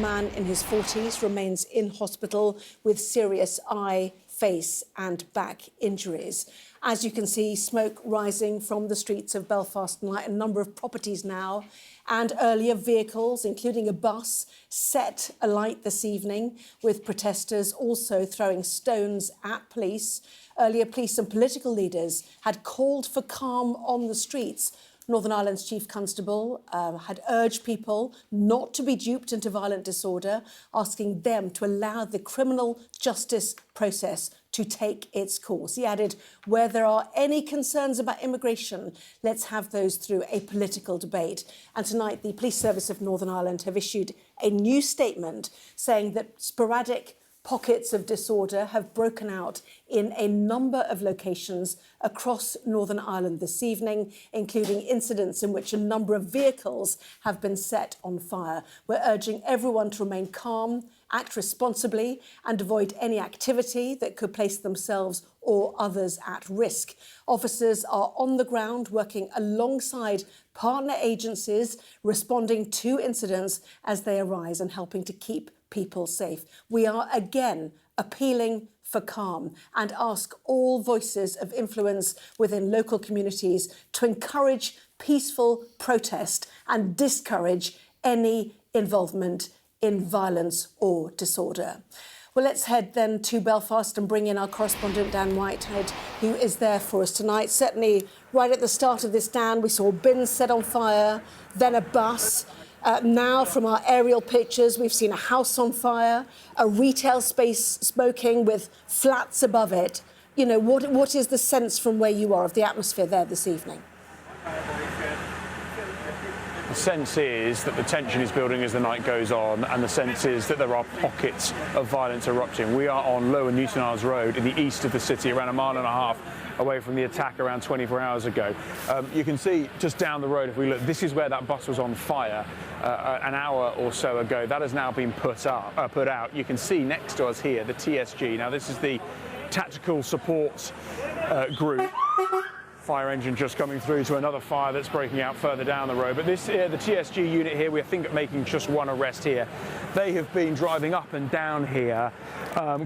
man in his 40s remains in hospital with serious eye, face and back injuries. As you can see, smoke rising from the streets of Belfast tonight, a number of properties now, and earlier vehicles, including a bus, set alight this evening, with protesters also throwing stones at police. Earlier, police and political leaders had called for calm on the streets. Northern Ireland's Chief Constable had urged people not to be duped into violent disorder, asking them to allow the criminal justice process to take its course. He added, where there are any concerns about immigration, let's have those through a political debate. And tonight, the Police Service of Northern Ireland have issued a new statement saying that sporadic pockets of disorder have broken out in a number of locations across Northern Ireland this evening, including incidents in which a number of vehicles have been set on fire. We're urging everyone to remain calm, act responsibly and avoid any activity that could place themselves or others at risk. Officers are on the ground working alongside partner agencies, responding to incidents as they arise and helping to keep people safe. We are again appealing for calm and ask all voices of influence within local communities to encourage peaceful protest and discourage any involvement in violence or disorder. Well, let's head then to Belfast and bring in our correspondent, Dan Whitehead, who is there for us tonight. Certainly, right at the start of this, Dan, we saw bins set on fire, then a bus. Now, from our aerial pictures, we've seen a house on fire, a retail space smoking with flats above it. You know, what is the sense from where you are of the atmosphere there this evening? The sense is that the tension is building as the night goes on, and the sense is that there are pockets of violence erupting. We are on Lower Newton Isles Road in the east of the city, around 1.5 miles away from the attack around 24 hours ago. You can see just down the road, if we look, this is where that bus was on fire an hour or so ago. That has now been put out. You can see next to us here the TSG. Now, this is the Tactical Support Group. Fire engine just coming through to another fire that's breaking out further down the road. But this, the TSG unit here, we think making just one arrest here. They have been driving up and down here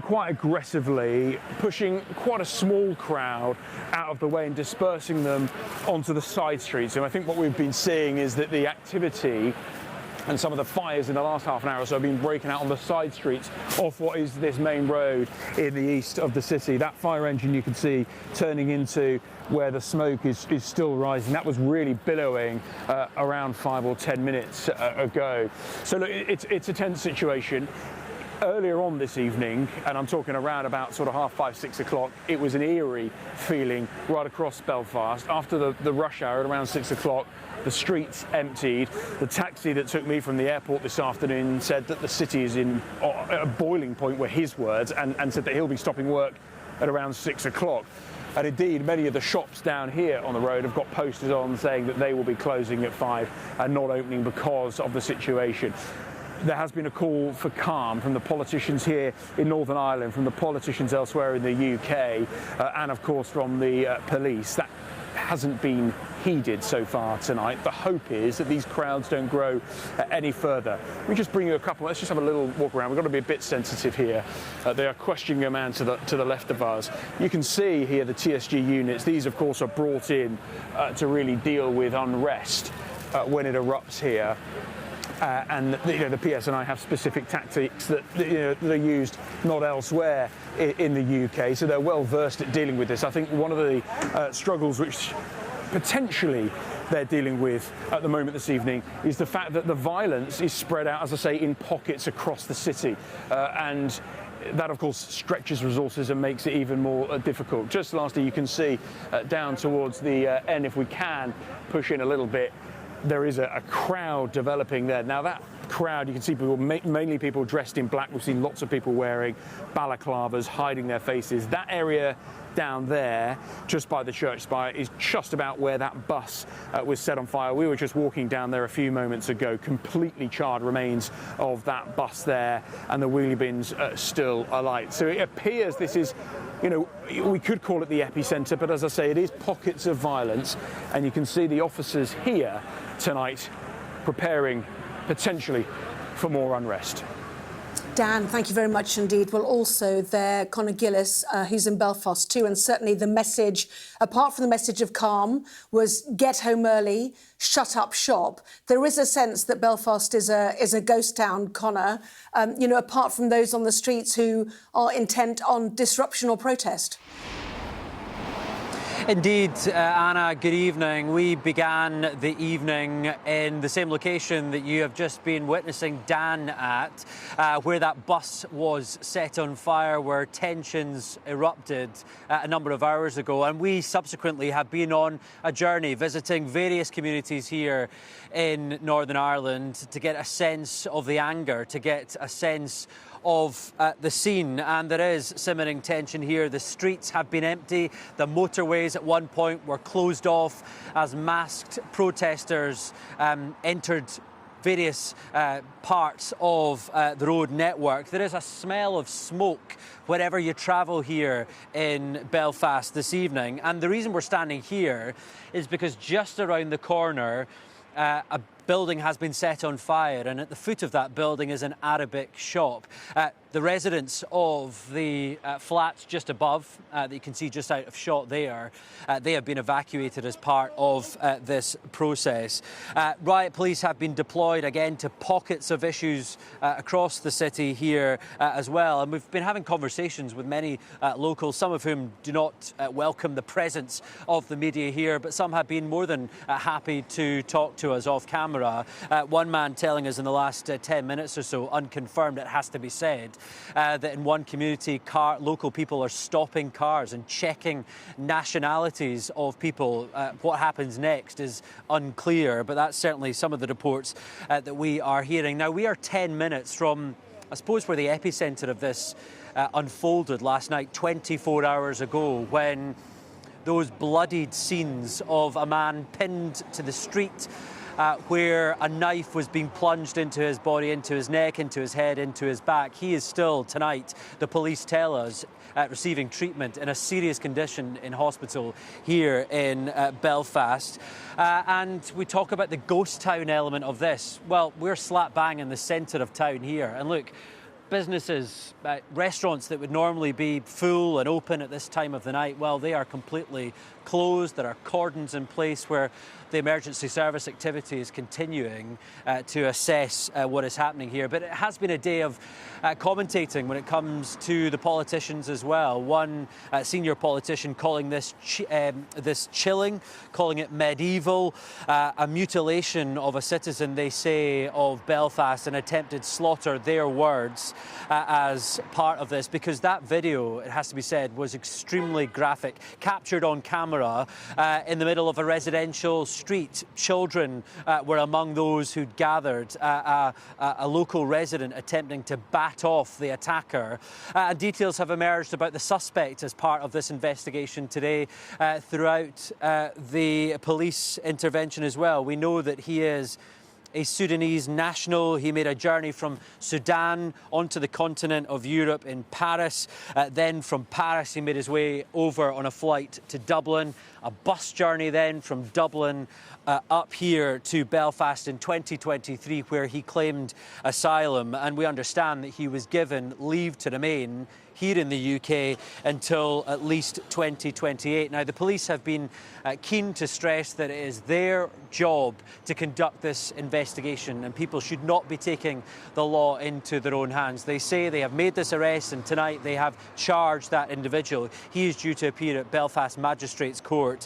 quite aggressively, pushing quite a small crowd out of the way and dispersing them onto the side streets. And I think what we've been seeing is that the activity and some of the fires in the last half an hour or so have been breaking out on the side streets off what is this main road in the east of the city. That fire engine you can see turning into where the smoke is still rising. That was really billowing around 5 or 10 minutes ago. So look, it's a tense situation. Earlier on this evening, and I'm talking around about sort of 5:30, 6 o'clock, it was an eerie feeling right across Belfast. After the rush hour at around 6 o'clock, the streets emptied. The taxi that took me from the airport this afternoon said that the city is in a boiling point, were his words, and said that he'll be stopping work at around 6 o'clock. And indeed, many of the shops down here on the road have got posters on saying that they will be closing at 5 and not opening because of the situation. There has been a call for calm from the politicians here in Northern Ireland, from the politicians elsewhere in the UK, and of course from the police. That hasn't been heeded so far tonight. The hope is that these crowds don't grow any further. Let me just bring you a couple. Let's just have a little walk around. We've got to be a bit sensitive here. They are questioning a man to the left of us. You can see here the TSG units. These, of course, are brought in to really deal with unrest when it erupts here. And the PSNI have specific tactics that that are used not elsewhere in the UK, so they're well versed at dealing with this. I think one of the struggles which potentially they're dealing with at the moment this evening is the fact that the violence is spread out, as I say, in pockets across the city, and that, of course, stretches resources and makes it even more difficult. Just lastly, you can see down towards the end, if we can push in a little bit, there is a crowd developing there. Now that crowd, you can see people, mainly people dressed in black. We've seen lots of people wearing balaclavas, hiding their faces. That area down there, just by the church spire, is just about where that bus was set on fire. We were just walking down there a few moments ago. Completely charred remains of that bus there, and the wheelie bins still alight. So it appears this is, we could call it the epicenter, but as I say, it is pockets of violence, and you can see the officers here tonight preparing potentially for more unrest. Dan, thank you very much indeed. Well, also there, Conor Gillis, who's in Belfast too, and certainly the message, apart from the message of calm, was get home early, shut up shop. There is a sense that Belfast is a ghost town, Conor, apart from those on the streets who are intent on disruption or protest. Indeed, Anna, good evening. We began the evening in the same location that you have just been witnessing Dan at, where that bus was set on fire, where tensions erupted a number of hours ago. And we subsequently have been on a journey visiting various communities here in Northern Ireland to get a sense of the anger, to get a sense of the scene, and there is simmering tension here. The streets have been empty. The motorways at one point were closed off as masked protesters entered various parts of the road network. There is a smell of smoke wherever you travel here in Belfast this evening, and the reason we're standing here is because just around the corner a building has been set on fire, and at the foot of that building is an Arabic shop. The residents of the flats just above, that you can see just out of shot there, they have been evacuated as part of this process. Riot police have been deployed again to pockets of issues across the city here as well. And we've been having conversations with many locals, some of whom do not welcome the presence of the media here, but some have been more than happy to talk to us off camera. One man telling us in the last 10 minutes or so, unconfirmed it has to be said, that in one community, local people are stopping cars and checking nationalities of people. What happens next is unclear, but that's certainly some of the reports that we are hearing. Now, we are 10 minutes from, I suppose, where the epicentre of this unfolded last night, 24 hours ago, when those bloodied scenes of a man pinned to the street, where a knife was being plunged into his body, into his neck, into his head, into his back. He is still, tonight, the police tell us, receiving treatment in a serious condition in hospital here in Belfast. And we talk about the ghost town element of this. Well, we're slap bang in the centre of town here. And look, businesses, restaurants that would normally be full and open at this time of the night, well, they are completely closed. There are cordons in place where the emergency service activity is continuing to assess what is happening here. But it has been a day of commentating when it comes to the politicians as well. One senior politician calling this chilling, calling it medieval, a mutilation of a citizen, they say, of Belfast, an attempted slaughter, their words, as part of this, because that video, it has to be said, was extremely graphic, captured on camera in the middle of a residential street. Children were among those who'd gathered, a local resident attempting to bat off the attacker. Details have emerged about the suspect as part of this investigation today throughout the police intervention as well. We know that he is a Sudanese national. He made a journey from Sudan onto the continent of Europe in Paris. Then from Paris, he made his way over on a flight to Dublin, a bus journey then from Dublin up here to Belfast in 2023, where he claimed asylum. And we understand that he was given leave to remain here in the UK until at least 2028. Now, the police have been keen to stress that it is their job to conduct this investigation, and people should not be taking the law into their own hands. They say they have made this arrest, and tonight they have charged that individual. He is due to appear at Belfast Magistrates Court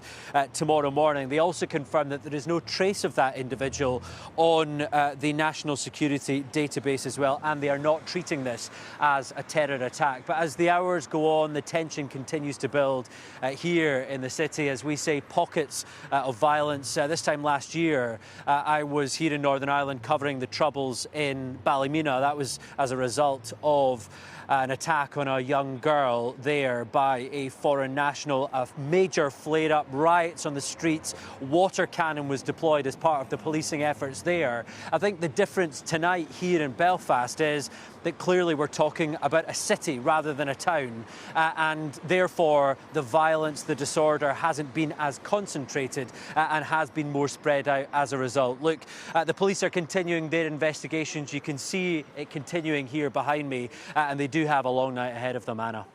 tomorrow morning. They also confirmed that there is no trace of that individual on the national security database as well, and they are not treating this as a terror attack. But as the hours go on, the tension continues to build here in the city. As we say, pockets of violence. This time last year, I was here in Northern Ireland covering the troubles in Ballymena. That was as a result of an attack on a young girl there by a foreign national, a major flare-up, riots on the streets, water cannon was deployed as part of the policing efforts there. I think the difference tonight here in Belfast is that clearly we're talking about a city rather than a town, and therefore the violence, the disorder hasn't been as concentrated and has been more spread out as a result. Look, the police are continuing their investigations. You can see it continuing here behind me, and they do have a long night ahead of them, Anna.